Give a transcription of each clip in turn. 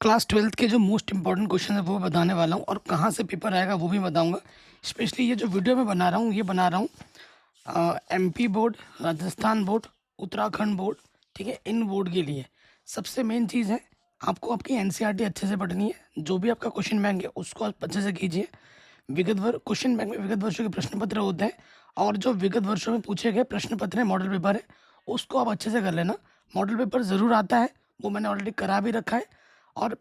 Class 12th के जो most important question है वो बताने वाला हूँ और कहाँ से पेपर आएगा वो भी बताऊँगा। स्पेशली ये जो वीडियो मैं बना रहा हूँ ये बना रहा हूँ MP board, Rajasthan board, Uttarakhand board, ठीक है, इन बोर्ड के लिए। सबसे मेन चीज़ है आपको आपकी एनसीईआरटी अच्छे से पढ़नी है। जो भी आपका क्वेश्चन बैंक है उसको आप अच्छे से कीजिए। क्वेश्चन बैंक में विगत वर्षों के प्रश्न पत्र होते हैं और जो विगत वर्षों में पूछे गए प्रश्न पत्र है, मॉडल पेपर है, उसको आप अच्छे से कर लेना। मॉडल पेपर ज़रूर आता है, वो मैंने ऑलरेडी करा भी रखा है। और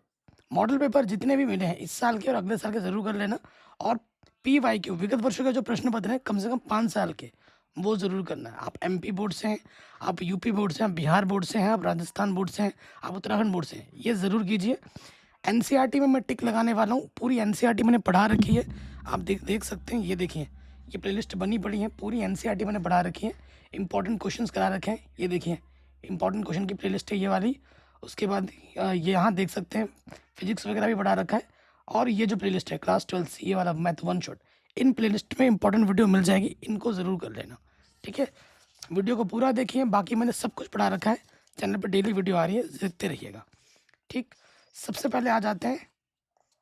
मॉडल पेपर जितने भी मिले हैं इस साल के और अगले साल के ज़रूर कर लेना। और PYQ विगत वर्षों के जो प्रश्न पत्र हैं कम से कम 5 साल के, वो ज़रूर करना है। आप MP बोर्ड से हैं, आप यूपी बोर्ड से हैं, आप बिहार बोर्ड से हैं, आप राजस्थान बोर्ड से हैं, आप उत्तराखंड बोर्ड से हैं, ये ज़रूर कीजिए। एनसीईआरटी में मैं टिक लगाने वाला हूँ। पूरी एनसीईआरटी मैंने पढ़ा रखी है, आप देख सकते हैं। ये देखिए, ये प्लेलिस्ट बनी पड़ी है, पूरी एनसीईआरटी मैंने पढ़ा रखी है। इंपॉर्टेंट क्वेश्चंस करा रखे हैं, ये देखिए इंपॉर्टेंट क्वेश्चन की प्लेलिस्ट है ये वाली। उसके बाद ये यहाँ देख सकते हैं फिजिक्स वगैरह भी पढ़ा रखा है। और ये जो प्लेलिस्ट है क्लास 12 ये वाला मैथ वन शॉट, इन प्लेलिस्ट में इंपॉर्टेंट वीडियो मिल जाएगी, इनको ज़रूर कर लेना, ठीक है। वीडियो को पूरा देखिए, बाकी मैंने सब कुछ पढ़ा रखा है, चैनल पर डेली वीडियो आ रही है, देखते रहिएगा, ठीक। सबसे पहले आ जाते हैं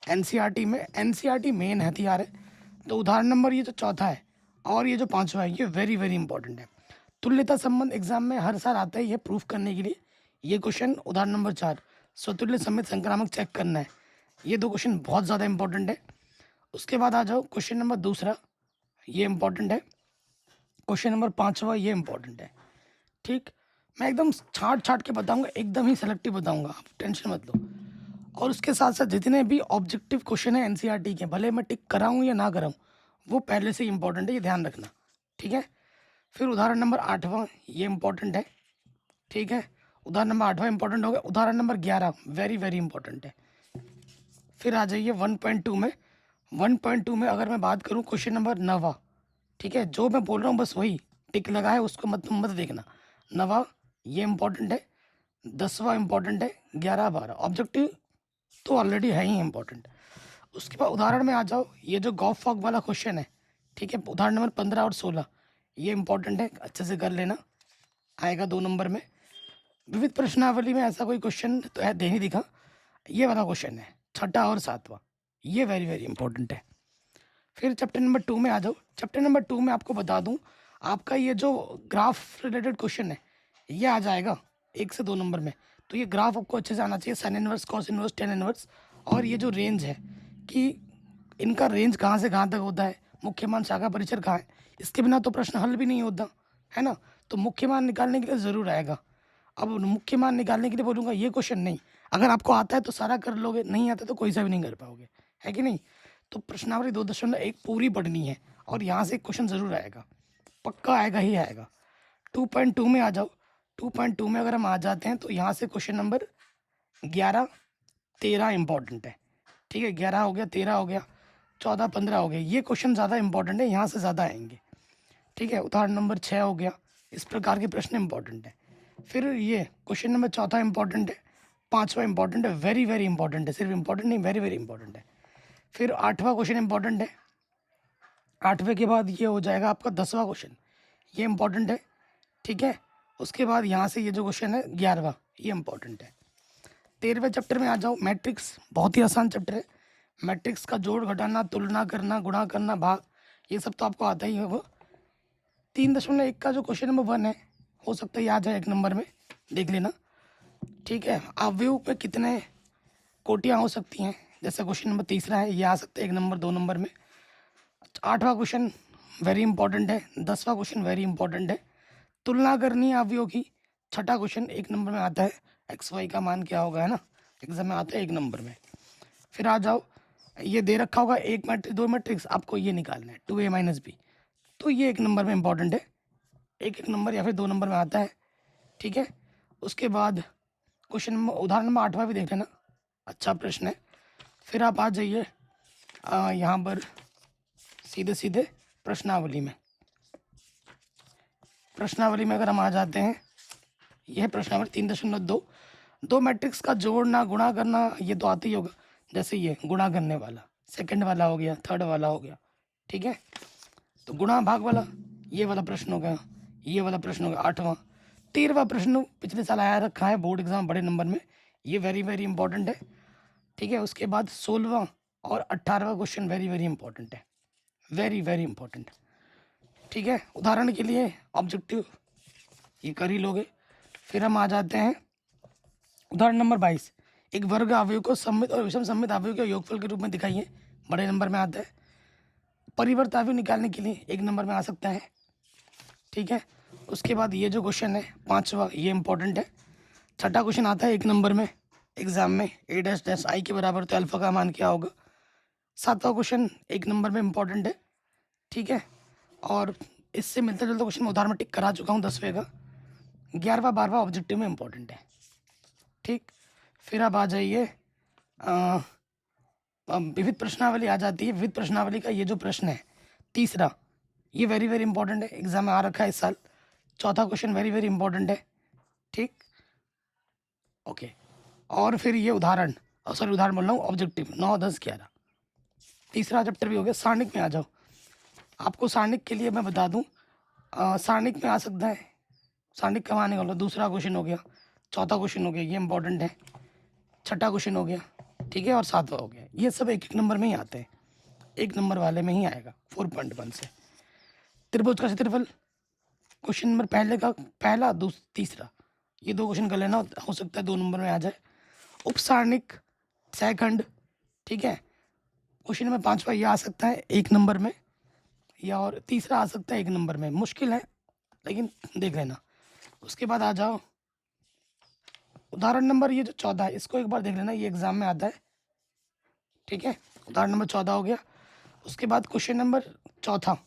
एनसीईआरटी में। एनसीईआरटी मेन हथियार है। तो उदाहरण नंबर ये जो चौथा है और ये जो पांचवा है ये वेरी वेरी इंपॉर्टेंट है। तुल्यता संबंध एग्जाम में हर साल आता है ये प्रूफ करने के लिए। ये क्वेश्चन उदाहरण नंबर 4, स्वतुल्य समेत संक्रामक चेक करना है, ये दो क्वेश्चन बहुत ज़्यादा इंपॉर्टेंट है। उसके बाद आ जाओ क्वेश्चन नंबर दूसरा, ये इंपॉर्टेंट है। क्वेश्चन नंबर पाँचवा ये इंपॉर्टेंट है, ठीक। मैं एकदम छाट छाट के बताऊंगा, एकदम ही सेलेक्टिव बताऊंगा, आप टेंशन मत लो। और उसके साथ साथ जितने भी ऑब्जेक्टिव क्वेश्चन है एनसीईआरटी के, भले मैं टिक कराऊँ या ना कराऊँ, वो पहले से इंपॉर्टेंट है, ये ध्यान रखना, ठीक है। फिर उदाहरण नंबर 8वां ये इंपॉर्टेंट है, ठीक है। उदाहरण नंबर 8वां इंपॉर्टेंट हो गया। उदाहरण नंबर 11 वेरी वेरी इंपॉर्टेंट है। फिर आ जाइए 1.2 में। 1.2 में अगर मैं बात करूँ क्वेश्चन नंबर 9, ठीक है, जो मैं बोल रहा हूँ बस वही टिक लगा है, उसको मत देखना। 9 ये इंपॉर्टेंट है, 10वां इंपॉर्टेंट है, 11 12 ऑब्जेक्टिव तो ऑलरेडी है ही इंपॉर्टेंट। उसके बाद उदाहरण में आ जाओ, ये जो गॉफ फॉग वाला क्वेश्चन है, ठीक है, उदाहरण नंबर 15 और 16 ये इंपॉर्टेंट है, अच्छे से कर लेना, आएगा 2 नंबर में। विविध प्रश्नावली में ऐसा कोई क्वेश्चन तो है दे नहीं दिखा, ये वाला क्वेश्चन है 6ठा और 7वां, ये वेरी वेरी इंपॉर्टेंट है। फिर चैप्टर नंबर 2 में आ जाओ। चैप्टर नंबर 2 में आपको बता दूं, आपका ये जो ग्राफ रिलेटेड क्वेश्चन है ये आ जाएगा 1 से 2 नंबर में। तो ये ग्राफ आपको अच्छे से आना चाहिए, sine inverse, cos inverse, tan inverse, और ये जो रेंज है कि इनका रेंज कहाँ से कहाँ तक होता है, मुख्य मान शाखा परिचर कहाँ है, इसके बिना तो प्रश्न हल भी नहीं होता है ना। तो मुख्य मान निकालने के लिए ज़रूर आएगा। अब मुख्य मान निकालने के लिए बोलूँगा ये क्वेश्चन नहीं, अगर आपको आता है तो सारा कर लोगे, नहीं आता तो कोई सा भी नहीं कर पाओगे, है कि नहीं। तो प्रश्नावली 2.1 पूरी पढ़नी है और यहाँ से एक क्वेश्चन ज़रूर आएगा, पक्का आएगा ही आएगा। 2.2 में आ जाओ। 2.2 में अगर हम आ जाते हैं तो यहाँ से क्वेश्चन नंबर 11 13 इंपॉर्टेंट है, ठीक है। 11 हो गया, 13 हो गया, 14 15 हो गया, ये क्वेश्चन ज़्यादा इंपॉर्टेंट है, यहाँ से ज़्यादा आएंगे, ठीक है। उदाहरण नंबर 6 हो गया, इस प्रकार के प्रश्न इंपॉर्टेंट है। फिर ये क्वेश्चन नंबर चौथा इंपॉर्टेंट है, पाँचवा इंपॉर्टेंट है, वेरी वेरी इंपॉर्टेंट है, सिर्फ इंपॉर्टेंट नहीं वेरी वेरी इंपॉर्टेंट है। फिर 8वां क्वेश्चन इंपॉर्टेंट है। 8वें के बाद ये हो जाएगा आपका 10वां क्वेश्चन, ये इंपॉर्टेंट है, ठीक है। उसके बाद यहाँ से ये जो क्वेश्चन है 11वां ये इंपॉर्टेंट है। 13वें चैप्टर में आ जाओ, मैट्रिक्स, बहुत ही आसान चैप्टर है। मैट्रिक्स का जोड़ घटाना, तुलना करना, गुणा करना, भाग, ये सब तो आपको आता ही होगा। 3.1 का जो क्वेश्चन नंबर 1 है, हो सकता है ये आ जाए 1 नंबर में, देख लेना, ठीक है। अवयव में कितने कोटियाँ हो सकती हैं, जैसे क्वेश्चन नंबर तीसरा है, ये आ सकता है 1 नंबर 2 नंबर में। 8वां क्वेश्चन वेरी इंपॉर्टेंट है। 10वां क्वेश्चन वेरी इंपॉर्टेंट है, तुलना करनी है अवयव की। 6ठा क्वेश्चन 1 नंबर में आता है, एक्स वाई का मान क्या होगा, है ना, एग्जाम में आता है 1 नंबर में। फिर आ जाओ, ये दे रखा होगा 1 मैट्रिक्स 2 मैट्रिक्स, आपको ये निकालना है 2a - b, तो ये 1 नंबर में इंपॉर्टेंट है, 1 नंबर या फिर 2 नंबर में आता है, ठीक है। उसके बाद क्वेश्चन नंबर उदाहरण नंबर 8वां भी देख लेना, अच्छा प्रश्न है। फिर आप आ जाइए यहाँ पर सीधे सीधे प्रश्नावली में। प्रश्नावली में अगर हम आ जाते हैं, यह प्रश्नावली 3.2, दो मैट्रिक्स का जोड़ना, गुणा करना, ये तो आता ही होगा, जैसे ये गुणा करने वाला सेकंड वाला हो गया, थर्ड वाला हो गया, ठीक है। तो गुणा भाग वाला ये वाला प्रश्न हो गया, ये वाला प्रश्न हो गया 8वां। 13वां प्रश्न पिछले साल आया रखा है बोर्ड एग्जाम बड़े नंबर में, ये वेरी वेरी इंपॉर्टेंट है। ठीक है। उसके बाद 16वां और 18वां क्वेश्चन वेरी वेरी इंपॉर्टेंट है, वेरी वेरी इंपॉर्टेंट। ठीक है, उदाहरण के लिए ऑब्जेक्टिव ये कर ही लोगे। फिर हम आ जाते हैं उदाहरण नंबर 22। एक वर्ग अवयव को सममित और विषम सममित अवयव के योगफल के रूप में दिखाइए, बड़े नंबर में आता है। परिवर्त अवयव निकालने के लिए 1 नंबर में आ सकता है। ठीक है, उसके बाद ये जो क्वेश्चन है 5वां, ये इंपॉर्टेंट है। छठा क्वेश्चन आता है 1 नंबर में एग्जाम में, ए डैश डैश आई के बराबर तो अल्फा का मान क्या होगा। 7वां क्वेश्चन 1 नंबर में इंपॉर्टेंट है। ठीक है, और इससे मिलता जुलता क्वेश्चन मैं उदाहरण में टिक करा चुका हूँ 10वें का। 11वां 12वां ऑब्जेक्टिव में इंपॉर्टेंट है। ठीक, फिर अब आ जाइए विविध प्रश्नावली आ जाती है। विविध प्रश्नावली का ये जो प्रश्न है तीसरा, ये वेरी वेरी इंपॉर्टेंट है, एग्जाम में आ रखा है इस साल। चौथा क्वेश्चन वेरी वेरी इंपॉर्टेंट है। ठीक, ओके। और फिर ये उदाहरण, सॉरी उदाहरण बोल रहा हूँ, ऑब्जेक्टिव 9 10 11। तीसरा चैप्टर भी हो गया। सारणिक में आ जाओ। आपको सारणिक के लिए मैं बता दूँ, सारणिक में आ सकता है, सारणिक कमाने वाला दूसरा क्वेश्चन हो गया, चौथा क्वेश्चन हो गया, ये इंपॉर्टेंट है, छठा क्वेश्चन हो गया। ठीक है, और 7वां हो गया। ये सब 1 1 नंबर में ही आते हैं, 1 नंबर वाले में ही आएगा 4.1 से। त्रिभुज का क्षेत्रफल क्वेश्चन नंबर पहले का पहला तीसरा, ये 2 क्वेश्चन कर लेना, हो सकता है 2 नंबर में आ जाए। उपसारणिक सहखंड, ठीक है, क्वेश्चन नंबर 5वां ये आ सकता है 1 नंबर में, या और तीसरा आ सकता है 1 नंबर में, मुश्किल है लेकिन देख लेना। उसके बाद आ जाओ उदाहरण नंबर ये जो 14 है, इसको एक बार देख लेना, ये एग्जाम में आता है। ठीक है, उदाहरण नंबर 14 हो गया। उसके बाद क्वेश्चन नंबर चौथा,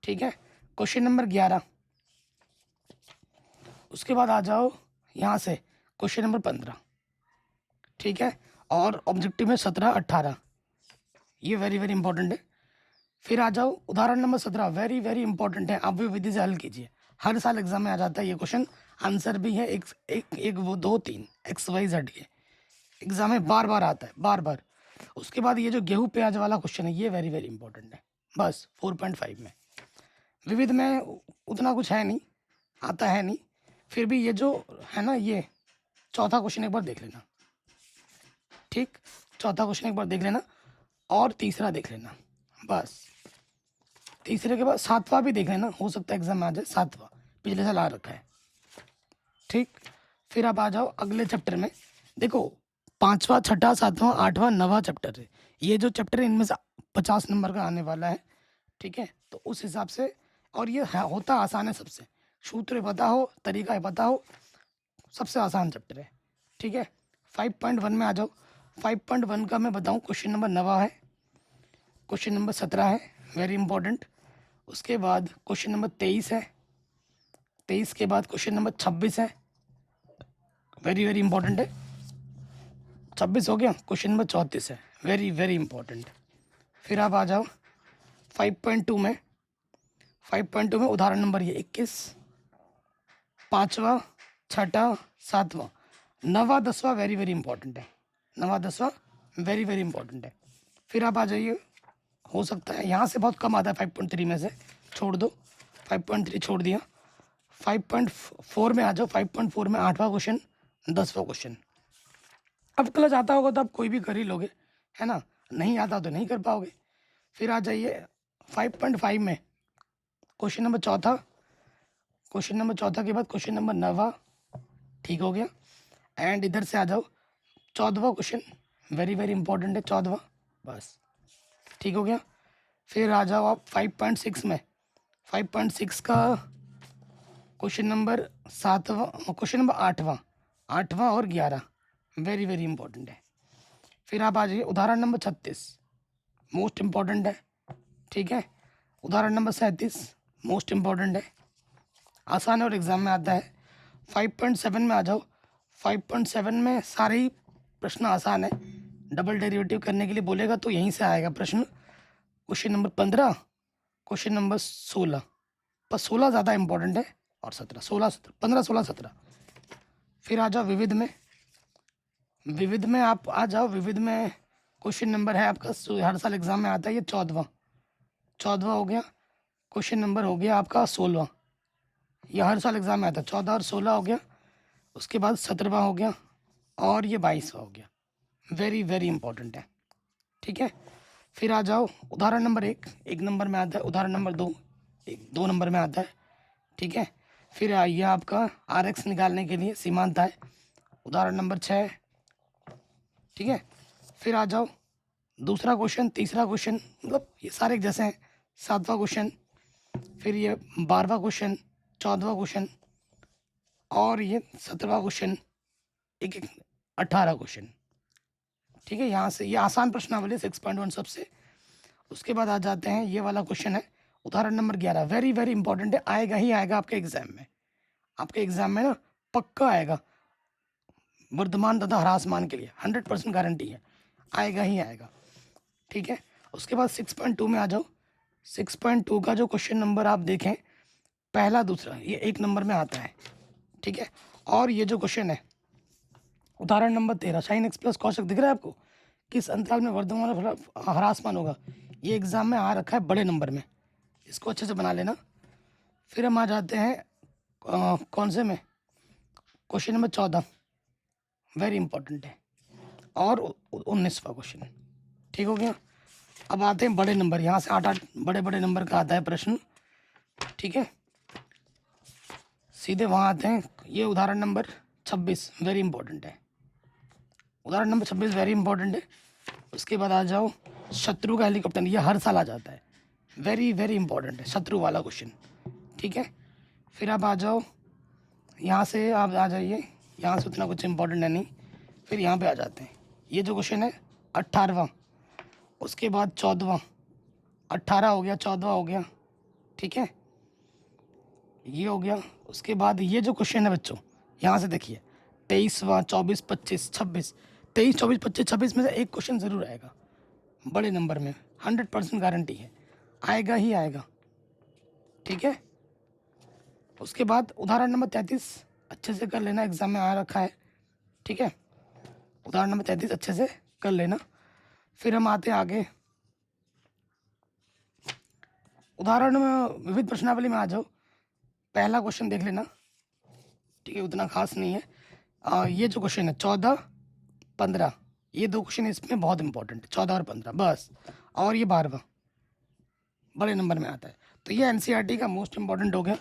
ठीक है, क्वेश्चन नंबर 11। उसके बाद आ जाओ यहाँ से क्वेश्चन नंबर 15। ठीक है, और ऑब्जेक्टिव में 17 18, ये वेरी वेरी इंपॉर्टेंट है। फिर आ जाओ उदाहरण नंबर 17, वेरी वेरी इंपॉर्टेंट है, आप भी विधि से हल कीजिए, हर साल एग्जाम में आ जाता है ये क्वेश्चन। आंसर भी है एक एक, एक वो 2 3 XYZ के एग्जाम में बार बार आता है, बार बार। उसके बाद ये जो गेहूं प्याज वाला क्वेश्चन है, ये वेरी वेरी इंपॉर्टेंट है, बस 4.5 में। विविध में उतना कुछ है नहीं, आता है नहीं, फिर भी ये जो है ना, ये चौथा क्वेश्चन एक बार देख लेना। ठीक, चौथा क्वेश्चन एक बार देख लेना, और तीसरा देख लेना, बस। तीसरे के बाद 7वां भी देख लेना, हो सकता है एग्जाम में आ जाए 7वां, पिछले साल आ रखा है। ठीक, फिर आप आ जाओ अगले चैप्टर में। देखो 5वां 6ठा 7वां 8वां 9वां चैप्टर है, ये जो चैप्टर है इनमें से 50 नंबर का आने वाला है। ठीक है, तो उस हिसाब से, और ये होता आसान है सबसे, सूत्र पता हो, तरीका पता हो, सबसे आसान चैप्टर है। ठीक है, 5.1 में आ जाओ। 5.1 का मैं बताऊं, क्वेश्चन नंबर 9 है, क्वेश्चन नंबर 17 है, वेरी इंपॉर्टेंट। उसके बाद क्वेश्चन नंबर 23 है, 23 के बाद क्वेश्चन नंबर 26 है, वेरी वेरी इंपॉर्टेंट है। 26 हो गया, क्वेश्चन नंबर 34 है, वेरी वेरी इंपॉर्टेंट। फिर आप आ जाओ 5.2 में। 5.2 में उदाहरण नंबर ये 21, 5वां 6ठा 7वां 9वां 10वां वेरी वेरी इंपॉर्टेंट है, 9वां 10वां वेरी वेरी इंपॉर्टेंट है। फिर आप आ जाइए, हो सकता है यहाँ से बहुत कम आता है 5.3 में से, छोड़ दो, 5.3 छोड़ दिया। 5.4 में आ जाओ। 5.4 में 8वां क्वेश्चन 10वां क्वेश्चन। अब क्लच आता होगा तो आप कोई भी कर ही लोगे, है ना, नहीं आता तो नहीं कर पाओगे। फिर आ जाइए 5.5 में क्वेश्चन नंबर चौथा, क्वेश्चन नंबर चौथा के बाद क्वेश्चन नंबर 9वां, ठीक हो गया। एंड इधर से आ जाओ 14वां क्वेश्चन, वेरी वेरी इंपॉर्टेंट है 14वां, बस ठीक हो गया। फिर आ जाओ आप 5.6 में। 5.6 का क्वेश्चन नंबर 7वां, क्वेश्चन नंबर 8वां और 11, वेरी वेरी इंपॉर्टेंट है। फिर आप आ जाइए उदाहरण नंबर 36, मोस्ट इम्पॉर्टेंट है। ठीक है, उदाहरण नंबर 37 मोस्ट इम्पॉर्टेंट है, आसान है और एग्जाम में आता है। 5.7 में आ जाओ। 5.7 में सारे ही प्रश्न आसान है, डबल डेरिवेटिव करने के लिए बोलेगा तो यहीं से आएगा प्रश्न। क्वेश्चन नंबर 15, क्वेश्चन नंबर 16, पर 16 ज़्यादा इंपॉर्टेंट है, और 17 16 17 15 16 17। फिर आ जाओ विविध में। विविध में आप आ जाओ, विविध में क्वेश्चन नंबर है आपका, हर साल एग्जाम में आता है ये 14वां हो गया। क्वेश्चन नंबर हो गया आपका 16वां, ये हर साल एग्जाम में आता है, 14 और 16 हो गया। उसके बाद 17वां हो गया, और ये 22वां हो गया। वेरी वेरी इंपॉर्टेंट है। ठीक है, फिर आ जाओ उदाहरण नंबर 1, 1 नंबर में आता है। उदाहरण नंबर 2, 2 नंबर में आता है। ठीक है, फिर आइए आपका RX निकालने के लिए सीमांत है, उदाहरण नंबर 6। ठीक है, फिर आ जाओ दूसरा क्वेश्चन, तीसरा क्वेश्चन, मतलब ये सारे एक जैसे हैं। 7वां क्वेश्चन, फिर ये 12वां क्वेश्चन, 14वां क्वेश्चन और ये 17वां क्वेश्चन, एक एक 18 क्वेश्चन। ठीक है, यहाँ से ये आसान प्रश्नावली 6.1 सबसे। उसके बाद आ जाते हैं, ये वाला क्वेश्चन है उदाहरण नंबर 11, वेरी वेरी इंपॉर्टेंट है, आएगा ही आएगा आपके एग्जाम में। आपके एग्जाम में ना पक्का आएगा, वर्तमान तथा ह्रासमान के लिए 100% गारंटी है, आएगा ही आएगा। ठीक है, उसके बाद 6.2 में आ जाओ। 6.2 का जो क्वेश्चन नंबर आप देखें, पहला दूसरा ये 1 नंबर में आता है। ठीक है, और ये जो क्वेश्चन है उदाहरण नंबर 13, साइन एक्स प्लस कौशक दिख रहा है आपको, किस अंतराल में वर्धमान ह्रासमान होगा, ये एग्जाम में आ रखा है बड़े नंबर में, इसको अच्छे से बना लेना। फिर हम आ जाते हैं कौन से में, क्वेश्चन नंबर 14, वेरी इंपॉर्टेंट है, और 19वां क्वेश्चन। ठीक हो गया, अब आते हैं बड़े नंबर, यहाँ से 8 बड़े बड़े नंबर का आता है प्रश्न। ठीक है, सीधे वहाँ आते हैं, ये उदाहरण नंबर 26 वेरी इंपॉर्टेंट है, उदाहरण नंबर 26 वेरी इंपॉर्टेंट है। उसके बाद आ जाओ शत्रु का हेलीकॉप्टर, ये हर साल आ जाता है, वेरी वेरी इंपॉर्टेंट है शत्रु वाला क्वेश्चन। ठीक है, फिर आप आ जाओ, यहाँ से आप आ जाइए, यहाँ से उतना कुछ इंपॉर्टेंट है नहीं। फिर यहाँ पे आ जाते हैं, ये जो क्वेश्चन है 18वां, उसके बाद 14वां, 18 हो गया, 14वां हो गया। ठीक है, ये हो गया। उसके बाद ये जो क्वेश्चन है बच्चों, यहाँ से देखिए 23वां, 24, 25, 26, 23, 24, 25, 26 में से एक क्वेश्चन ज़रूर आएगा बड़े नंबर में, 100% गारंटी है, आएगा ही आएगा। ठीक है, उसके बाद उदाहरण नंबर 33 अच्छे से कर लेना, एग्जाम में आ रखा है। ठीक है, उदाहरण नंबर 33 अच्छे से कर लेना। फिर हम आते हैं आगे, उदाहरण में विविध प्रश्नावली में आ जाओ, पहला क्वेश्चन देख लेना। ठीक है, उतना खास नहीं है। ये जो क्वेश्चन है 14, 15, ये 2 क्वेश्चन इसमें बहुत इंपॉर्टेंट है, 14 और 15 बस, और ये 12वां बड़े नंबर में आता है। तो ये NCERT का मोस्ट इंपॉर्टेंट हो गया।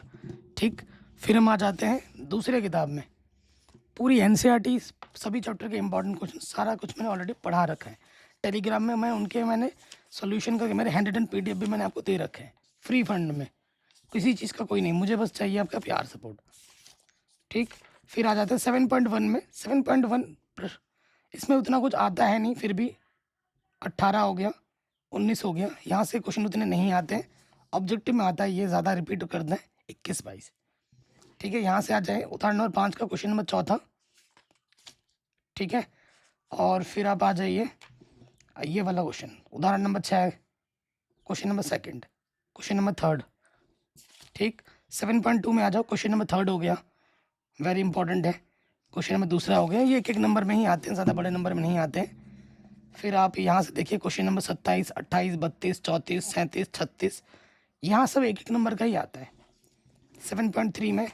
ठीक, फिर हम आ जाते हैं दूसरे किताब में, पूरी NCERT सभी चैप्टर के इंपॉर्टेंट क्वेश्चन सारा कुछ मैंने ऑलरेडी पढ़ा रखा है। टेलीग्राम में मैंने सोल्यूशन करके मेरे हैंड रिटन PDF भी मैंने आपको दे रखे हैं फ्री फंड में, किसी चीज़ का कोई नहीं, मुझे बस चाहिए आपका प्यार सपोर्ट। ठीक, फिर आ जाते हैं 7.1 में। 7.1 इसमें उतना कुछ आता है नहीं, फिर भी 18 हो गया, 19 हो गया, यहाँ से क्वेश्चन उतने नहीं आते हैं, ऑब्जेक्टिव में आता है ये ज़्यादा रिपीट कर दें 21, 22। ठीक है, यहाँ से आ जाए उदाहरण नंबर 5 का क्वेश्चन नंबर 4। ठीक है, और फिर आप आ जाइए ये वाला क्वेश्चन उदाहरण number 6, question number 2, question number 3। ठीक, 7.2 में आ जाओ, क्वेश्चन नंबर 3 हो गया, वेरी इंपॉर्टेंट है। क्वेश्चन नंबर 2 हो गया, ये एक एक नंबर में ही आते हैं, ज़्यादा बड़े नंबर में नहीं आते हैं। फिर आप यहाँ से देखिए क्वेश्चन नंबर 27, 28, 32, 34, 37, 36, यहाँ सब एक एक नंबर का ही आता है। 7.3 में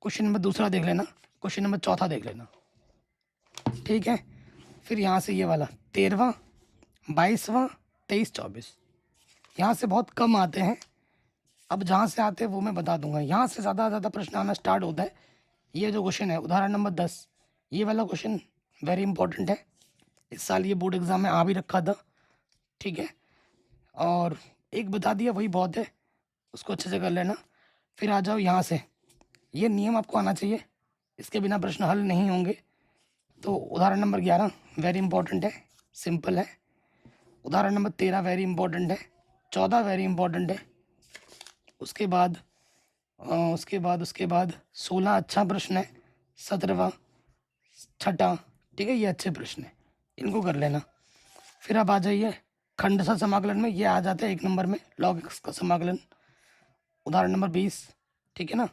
क्वेश्चन नंबर 2 देख लेना, क्वेश्चन नंबर 4 देख लेना। ठीक है, फिर यहाँ से ये वाला 13वां, 22वां, 23, 24, यहाँ से बहुत कम आते हैं। अब जहाँ से आते हैं वो मैं बता दूंगा, यहाँ से ज़्यादा प्रश्न आना स्टार्ट होता है। ये जो क्वेश्चन है उदाहरण नंबर 10, ये वाला क्वेश्चन वेरी इंपॉर्टेंट है, इस साल ये बोर्ड एग्ज़ाम में आ भी रखा था। ठीक है, और एक बता दिया वही बहुत है, उसको अच्छे से कर लेना। फिर आ जाओ यहाँ से, ये नियम आपको आना चाहिए, इसके बिना प्रश्न हल नहीं होंगे। तो उदाहरण नंबर 11 वेरी इंपॉर्टेंट है, सिंपल है। उदाहरण नंबर 13 वेरी इंपॉर्टेंट है, 14 वेरी इंपॉर्टेंट है। उसके बाद 16 अच्छा प्रश्न है, 17वां, 6ठा। ठीक है, ये अच्छे प्रश्न है, इनको कर लेना। फिर आप आ जाइए खंडशः समाकलन में, ये आ जाते हैं 1 नंबर में, log x का समाकलन, उदाहरण नंबर 20। ठीक है ना,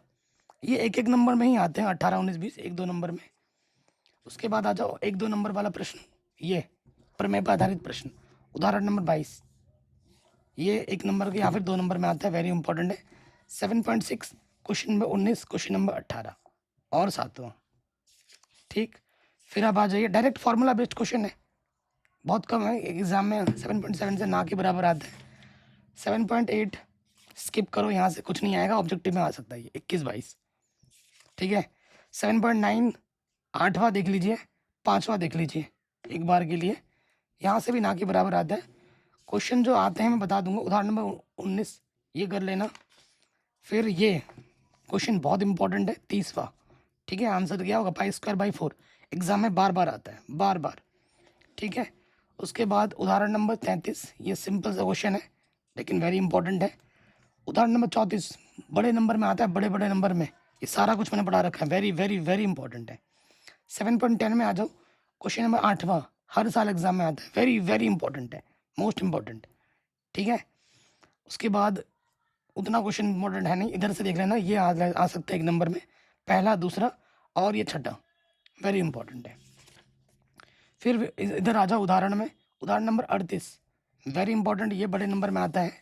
ये एक एक नंबर में ही आते हैं, 18, 19, 20, 1, 2 नंबर में। उसके बाद आ जाओ 1, 2 नंबर वाला प्रश्न, ये प्रमेय पर आधारित प्रश्न, उदाहरण नंबर 22, ये 1 नंबर के या फिर 2 नंबर में आता है, वेरी इंपॉर्टेंट है। 7.6 क्वेश्चन नंबर 19, क्वेश्चन नंबर 18 और 7वां। ठीक, फिर आप आ जाइए डायरेक्ट फार्मूला बेस्ड क्वेश्चन है, बहुत कम है, एग्ज़ाम में 7.7 से ना के बराबर आता है। 7.8 स्किप करो, यहाँ से कुछ नहीं आएगा, ऑब्जेक्टिव में आ सकता है ये 21-22, ठीक है। 7.9 8वां देख लीजिए, 5वां देख लीजिए एक बार के लिए, यहाँ से भी ना के बराबर आता है। क्वेश्चन जो आते हैं मैं बता दूंगा। उदाहरण नंबर 19 ये कर लेना। फिर ये क्वेश्चन बहुत इंपॉर्टेंट है, 30वां, ठीक है। आंसर क्या होगा, π²/4, एग्जाम में बार बार आता है, बार बार, ठीक है। उसके बाद उदाहरण नंबर 33, ये सिंपल सा क्वेश्चन है लेकिन वेरी इंपॉर्टेंट है। उदाहरण नंबर 34 बड़े नंबर में आता है, बड़े बड़े नंबर में, ये सारा कुछ मैंने पढ़ा रखा है, वेरी वेरी वेरी इंपॉर्टेंट है। 7.10 में आ जाओ, क्वेश्चन नंबर 8वां, हर साल एग्जाम में आता है, वेरी वेरी इंपॉर्टेंट है, मोस्ट इंपॉर्टेंट, ठीक है। उसके बाद उतना क्वेश्चन इंपॉर्टेंट है नहीं, इधर से देख लेना, ये आ सकता है एक नंबर में, पहला, दूसरा और ये छठा, वेरी इंपॉर्टेंट है। फिर इधर आ जाओ उदाहरण में, उदाहरण नंबर 38 वेरी इंपॉर्टेंट, ये बड़े नंबर में आता है।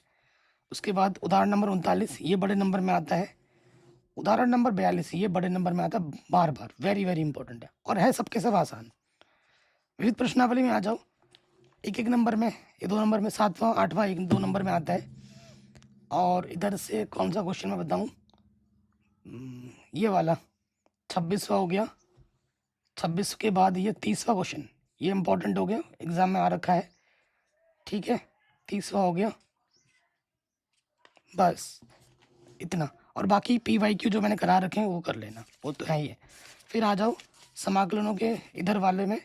उसके बाद उदाहरण नंबर 39 ये बड़े नंबर में आता है। उदाहरण नंबर 42 ये बड़े नंबर में आता है बार बार, वेरी वेरी इंपॉर्टेंट है और है सबके सब आसान। विविध प्रश्नावली में आ जाओ, एक एक नंबर में, ये 2 नंबर में, 7वां 8वां 2 नंबर में आता है। और इधर से कौन सा क्वेश्चन मैं बताऊँ, ये वाला 26वां हो गया। 26 के बाद ये 30वां क्वेश्चन, ये इंपॉर्टेंट हो गया, एग्जाम में आ रखा है, ठीक है। 30वां हो गया, बस इतना। और बाकी PYQ जो मैंने करा रखे हैं वो कर लेना, वो तो है ही है। फिर आ जाओ समाकलनों के इधर वाले में,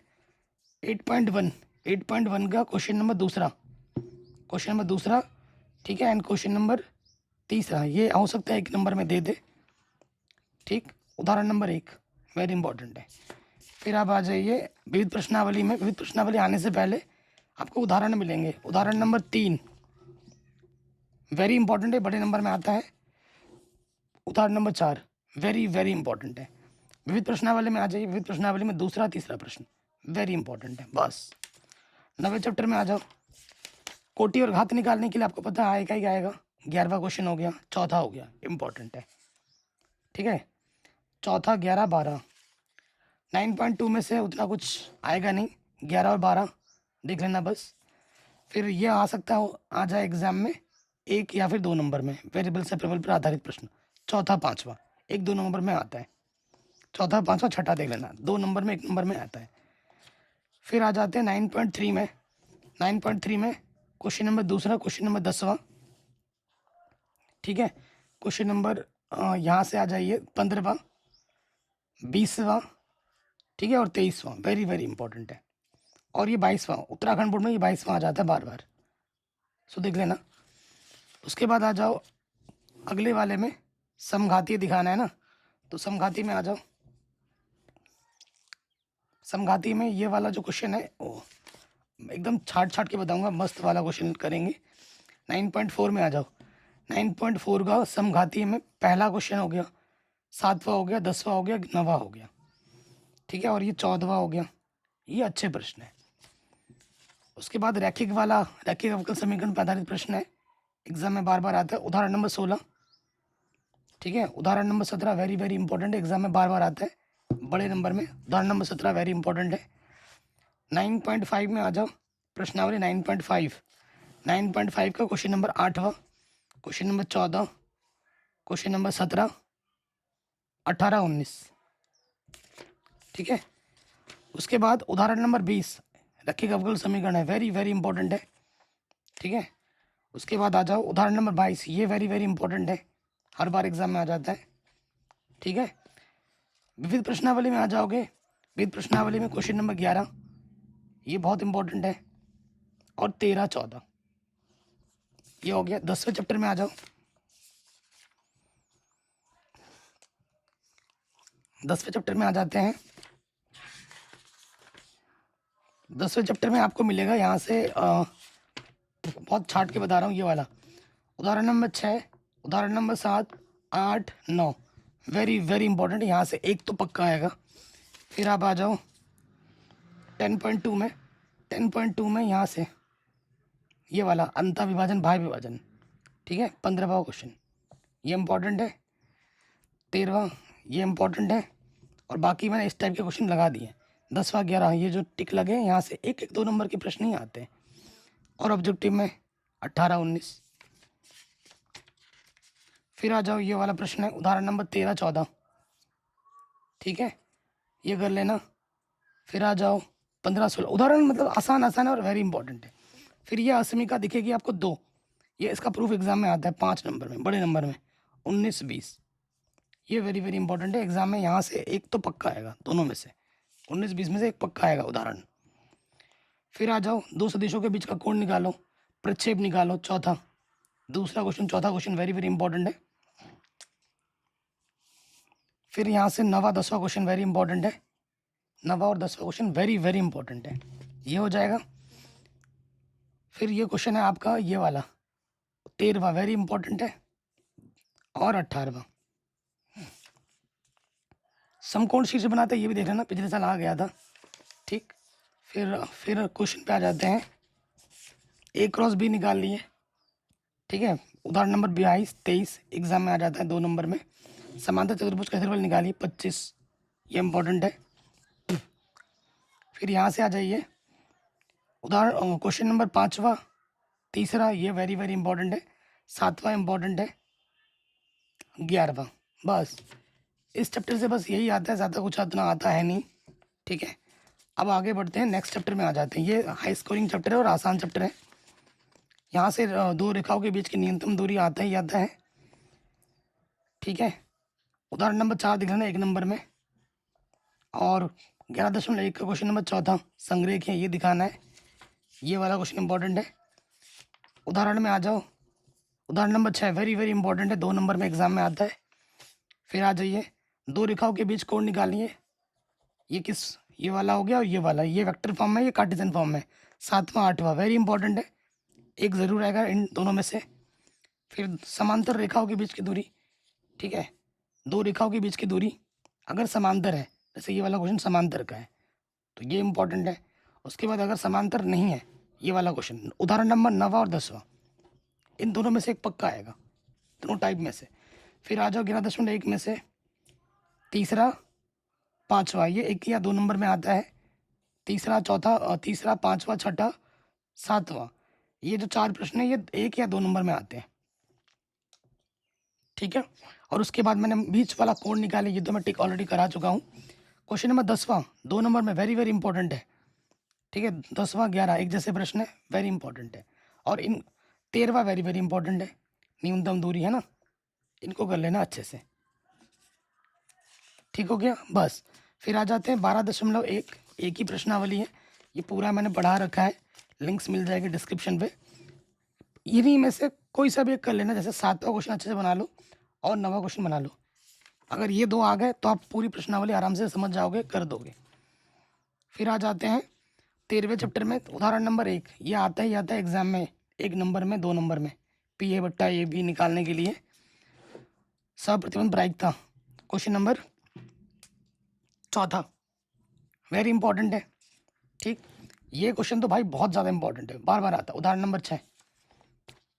8.1 का क्वेश्चन नंबर दूसरा, ठीक है। एंड क्वेश्चन नंबर तीसरा, ये हो सकता है एक नंबर में दे दे, ठीक। उदाहरण नंबर 1 वेरी इंपॉर्टेंट है। फिर आप आ जाइए विविध प्रश्नावली में। विविध प्रश्नावली आने से पहले आपको उदाहरण मिलेंगे। उदाहरण नंबर 3 वेरी इंपॉर्टेंट है, बड़े नंबर में आता है। उदाहरण नंबर 4 वेरी वेरी इंपॉर्टेंट है। विविध प्रश्नावली में आ जाइए, विविध प्रश्नावली में दूसरा तीसरा प्रश्न वेरी इंपॉर्टेंट है। बस 9वें चैप्टर में आ जाओ, कोटि और घात निकालने के लिए आपको पता आएगा ही आएगा। 11वां क्वेश्चन हो गया, चौथा हो गया, इंपॉर्टेंट है, ठीक है। चौथा 11 12, 9.2 में से उतना कुछ आएगा नहीं, 11 और 12 देख लेना बस। फिर ये आ सकता है, आ जाए एग्जाम में 1 या फिर 2 नंबर में, वेरिएबल सेपरेबल पर आधारित प्रश्न। चौथा 5वां 1 2 नंबर में आता है, चौथा 5वां छठा देख लेना, 2 नंबर में 1 नंबर में आता है। फिर आ जाते हैं 9.3 में। 9.3 में क्वेश्चन नंबर दूसरा, क्वेश्चन नंबर 10वां, ठीक है। क्वेश्चन नंबर यहाँ से आ जाइए 15वां, 20वां, ठीक है, और 23वां, वेरी वेरी इंपॉर्टेंट है। और ये 22वां, उत्तराखंड बोर्ड में ये 22वां आ जाता है बार बार, सो देख लेना। उसके बाद आ जाओ अगले वाले में, समघातीय दिखाना है ना, तो समघाती में आ जाओ। समघाती में ये वाला जो क्वेश्चन है वो एकदम छाट छाट के बताऊंगा, मस्त वाला क्वेश्चन करेंगे। 9.4 में आ जाओ। 9.4 का समघाती में पहला क्वेश्चन हो गया, 7वां हो गया, 10वां हो गया, 9वां हो गया, ठीक है, और ये 14वां हो गया। ये अच्छे प्रश्न है। उसके बाद रैखिक वाला, रैखिक अवकल समीकरण पर आधारित प्रश्न है, एग्जाम में बार बार आता है। उदाहरण नंबर 16, ठीक है। उदाहरण नंबर 17 वेरी वेरी इंपॉर्टेंट है, एग्जाम में बार बार आता है बड़े नंबर में। उदाहरण नंबर 17 वेरी इंपॉर्टेंट है। 9.5 में आ जाओ, प्रश्नावली 9.5। 9.5 का क्वेश्चन नंबर 8वां, क्वेश्चन नंबर 14, क्वेश्चन नंबर 17, 18 19, ठीक है। उसके बाद उदाहरण नंबर 20 रैखिक अवकल समीकरण है, वेरी वेरी इंपॉर्टेंट है, ठीक है। उसके बाद आ जाओ उदाहरण नंबर 22, ये वेरी वेरी इंपॉर्टेंट है, हर बार एग्जाम में आ जाता है, ठीक है। विविध प्रश्नावली में आ जाओगे, विविध प्रश्नावली में क्वेश्चन नंबर 11 ये बहुत इंपॉर्टेंट है, और 13 14 ये हो गया। 10वें चैप्टर में आ जाओ। 10वें चैप्टर में आ जाते हैं। 10वें चैप्टर में आपको मिलेगा यहाँ से बहुत छाट के बता रहा हूँ, ये वाला उदाहरण नंबर 6, उदाहरण नंबर 7 8 9 वेरी वेरी इंपॉर्टेंट, यहाँ से एक तो पक्का आएगा। फिर आप आ जाओ 10.2 में। 10.2 में यहाँ से ये वाला अंतर विभाजन भाग विभाजन, ठीक है, 15वां क्वेश्चन ये इंपॉर्टेंट है। 13वां ये इंपॉर्टेंट है, और बाकी मैंने इस टाइप के क्वेश्चन लगा दिए। 10वां 11 ये जो टिक लगे हैं, यहाँ से एक एक 2 नंबर के प्रश्न ही आते हैं। और ऑब्जेक्टिव में 18 19। फिर आ जाओ, ये वाला प्रश्न है उदाहरण नंबर 13 14, ठीक है, ये कर लेना। फिर आ जाओ 15 16, उदाहरण मतलब आसान आसान है और वेरी इंपॉर्टेंट है। फिर ये असमिका दिखेगी आपको 2, ये इसका प्रूफ एग्जाम में आता है 5 नंबर में, बड़े नंबर में 19 20, ये वेरी वेरी इंपॉर्टेंट है एग्जाम में। यहाँ से एक तो पक्का आएगा, दोनों में से 19 20 में से एक पक्का आएगा उदाहरण। फिर आ जाओ, दो सदिशों के बीच का कोण निकालो, प्रक्षेप निकालो, चौथा, दूसरा क्वेश्चन, चौथा क्वेश्चन वेरी वेरी इंपॉर्टेंट है। फिर यहाँ से 9वां 10वां क्वेश्चन वेरी इंपॉर्टेंट है, 9वां और 10वां क्वेश्चन वेरी वेरी इंपॉर्टेंट है, ये हो जाएगा। फिर ये क्वेश्चन है आपका ये वाला 13वां वेरी इंपॉर्टेंट है, और 18वां समकोण शीर्ष बनाते हैं, ये भी देख लेना, पिछले साल आ गया था, ठीक। फिर क्वेश्चन पे आ जाते हैं, A क्रॉस B निकाल लिए, ठीक है, उदाहरण नंबर 22 23 एग्जाम में आ जाता है 2 नंबर में। समांतर चतुर्भुज का क्षेत्रफल निकालिए 25, ये इंपॉर्टेंट है। फिर यहाँ से आ जाइए, उदाहरण क्वेश्चन नंबर 5वां तीसरा, ये वेरी वेरी इंपॉर्टेंट है। 7वां इंपॉर्टेंट है, 11वां, बस इस चैप्टर से बस यही आता है, ज़्यादा कुछ इतना आता है नहीं, ठीक है। अब आगे बढ़ते हैं, नेक्स्ट चैप्टर में आ जाते हैं। ये हाई स्कोरिंग चैप्टर है और आसान चैप्टर है। यहाँ से दो रेखाओं के बीच की न्यूनतम दूरी आता ही आता है, ठीक है। उदाहरण नंबर 4 दिख लेना 1 नंबर में, और 11.1 का क्वेश्चन नंबर चौथा संरेख है, ये दिखाना है, ये वाला क्वेश्चन इंपॉर्टेंट है। उदाहरण में आ जाओ, उदाहरण नंबर 6 वेरी वेरी इंपॉर्टेंट है, 2 नंबर में एग्जाम में आता है। फिर आ जाइए, दो रेखाओं के बीच कोण निकालिए, ये वाला हो गया और ये वाला, ये वेक्टर फॉर्म में, ये कार्टेशियन फॉर्म में। 7वां 8वां वेरी इंपॉर्टेंट है, एक ज़रूर आएगा इन दोनों में से। फिर समांतर रेखाओं के बीच की दूरी, ठीक है, दो रेखाओं के बीच की दूरी अगर समांतर है, जैसे ये वाला क्वेश्चन समांतर का है तो ये इंपॉर्टेंट है। उसके बाद अगर समांतर नहीं है, ये वाला क्वेश्चन, उदाहरण नंबर 9वां और 10वां, इन दोनों में से एक पक्का आएगा, दोनों टाइप में से। फिर आ जाओ 11.1 में से तीसरा 5वां, ये 1 या 2 नंबर में आता है। तीसरा 5वां 6ठा 7वां, ये जो 4 प्रश्न है ये 1 या 2 नंबर में आते हैं, ठीक है। और उसके बाद मैंने बीच वाला कोण निकाले, ये तो मैं टिक ऑलरेडी करा चुका हूँ। क्वेश्चन नंबर 10वां 2 नंबर में वेरी वेरी इंपॉर्टेंट है, ठीक है। 10वां 11 एक जैसे प्रश्न है, वेरी इंपॉर्टेंट है। और इन 13वां वेरी वेरी इंपॉर्टेंट है, न्यूनतम दूरी है ना, इनको कर लेना अच्छे से, ठीक हो गया, बस। फिर आ जाते हैं 12.1, एक ही प्रश्नावली है, ये पूरा मैंने पढ़ा रखा है, लिंक्स मिल जाएगी डिस्क्रिप्शन पे। इन्हीं में से कोई सा भी एक कर लेना, जैसे 7वां क्वेश्चन अच्छे से बना लो और 9वां क्वेश्चन बना लो। अगर ये 2 आ गए तो आप पूरी प्रश्नावली आराम से समझ जाओगे, कर दोगे। फिर आ जाते हैं 13वें चैप्टर में, उदाहरण नंबर 1, ये आता ही आता है एग्जाम में, 1 नंबर में 2 नंबर में, पी ए बट्टा ए बी निकालने के लिए सप्रतिबंध प्रायिकता, क्वेश्चन नंबर चौथा वेरी इंपॉर्टेंट है, ठीक। ये क्वेश्चन तो भाई बहुत ज़्यादा इंपॉर्टेंट है, बार बार आता है, उदाहरण नंबर 6,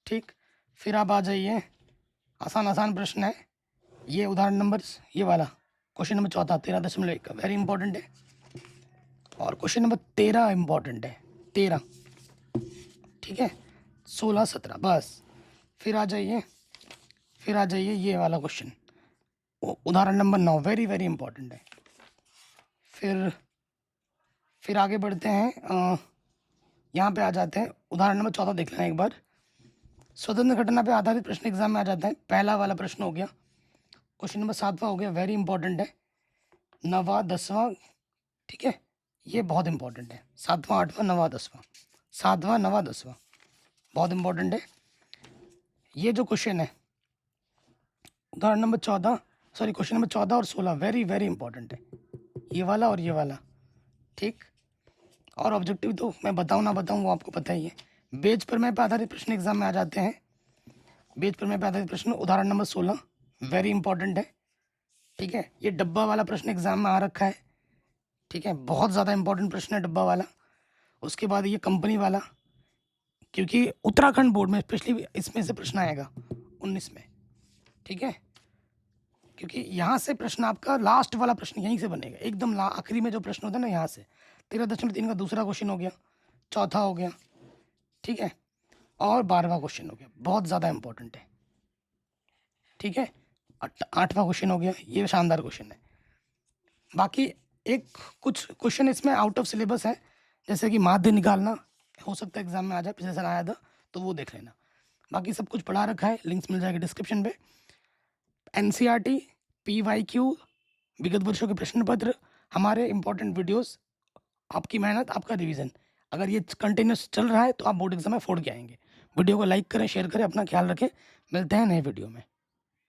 ठीक। फिर आप आ जाइए, आसान आसान प्रश्न है, ये उदाहरण नंबर, ये वाला क्वेश्चन नंबर चौथा 13.1 का वेरी इंपॉर्टेंट है। और क्वेश्चन नंबर 13 इंपॉर्टेंट है, 13, ठीक है, 16 17, बस। फिर आ जाइए ये वाला क्वेश्चन, उदाहरण नंबर 9 वेरी वेरी इंपॉर्टेंट है। फिर आगे बढ़ते हैं, यहाँ पे आ जाते हैं, उदाहरण नंबर 14 देख लेना एक बार। स्वतंत्र घटना पे आधारित प्रश्न एग्जाम में आ जाता है, पहला वाला प्रश्न हो गया, क्वेश्चन नंबर 7वां हो गया, वेरी इंपॉर्टेंट है। 9वां 10वां, ठीक है, ये बहुत इंपॉर्टेंट है, 7वां 8वां 9वां 10वां, 7वां 9वां 10वां बहुत इंपॉर्टेंट है। ये जो क्वेश्चन है उदाहरण नंबर 14, सॉरी क्वेश्चन नंबर 14 और 16 वेरी वेरी इंपॉर्टेंट है, ये वाला और ये वाला, ठीक। और ऑब्जेक्टिव तो मैं बताऊँ ना बताऊँ वो आपको पता ही है। बेज प्रमेय पर आधारित प्रश्न एग्जाम में आ जाते हैं, बेज प्रमेय पर आधारित प्रश्न उदाहरण नंबर 16 वेरी इंपॉर्टेंट है, ठीक है। ये डब्बा वाला प्रश्न एग्जाम में आ रखा है, ठीक है, बहुत ज़्यादा इंपॉर्टेंट प्रश्न है डब्बा वाला। उसके बाद ये कंपनी वाला, क्योंकि उत्तराखंड बोर्ड में स्पेशली इसमें से प्रश्न आएगा 19 में, ठीक है। क्योंकि यहाँ से प्रश्न आपका लास्ट वाला प्रश्न यहीं से बनेगा, एकदम आखिरी में जो प्रश्न होता है ना, यहाँ से 13.3 का दूसरा क्वेश्चन हो गया, चौथा हो गया, ठीक है, और 12वां क्वेश्चन हो गया, बहुत ज़्यादा इंपॉर्टेंट है, ठीक है। 8वां क्वेश्चन हो गया, ये शानदार क्वेश्चन है। बाकी एक कुछ क्वेश्चन इसमें आउट ऑफ सिलेबस है, जैसे कि माध्य निकालना, हो सकता है एग्जाम में आ जाए, पिछले साल आया था, तो वो देख लेना। बाकी सब कुछ पढ़ा रखा है, लिंक्स मिल जाएगा डिस्क्रिप्शन पे। एनसीईआरटी, पीवाईक्यू, विगत वर्षों के प्रश्न पत्र, हमारे इंपॉर्टेंट वीडियोस, आपकी मेहनत, आपका रिवीजन, अगर ये कंटिन्यूस चल रहा है तो आप बोर्ड एग्जाम में फोड़ के आएंगे। वीडियो को लाइक करें, शेयर करें, अपना ख्याल रखें, मिलते हैं नए वीडियो में।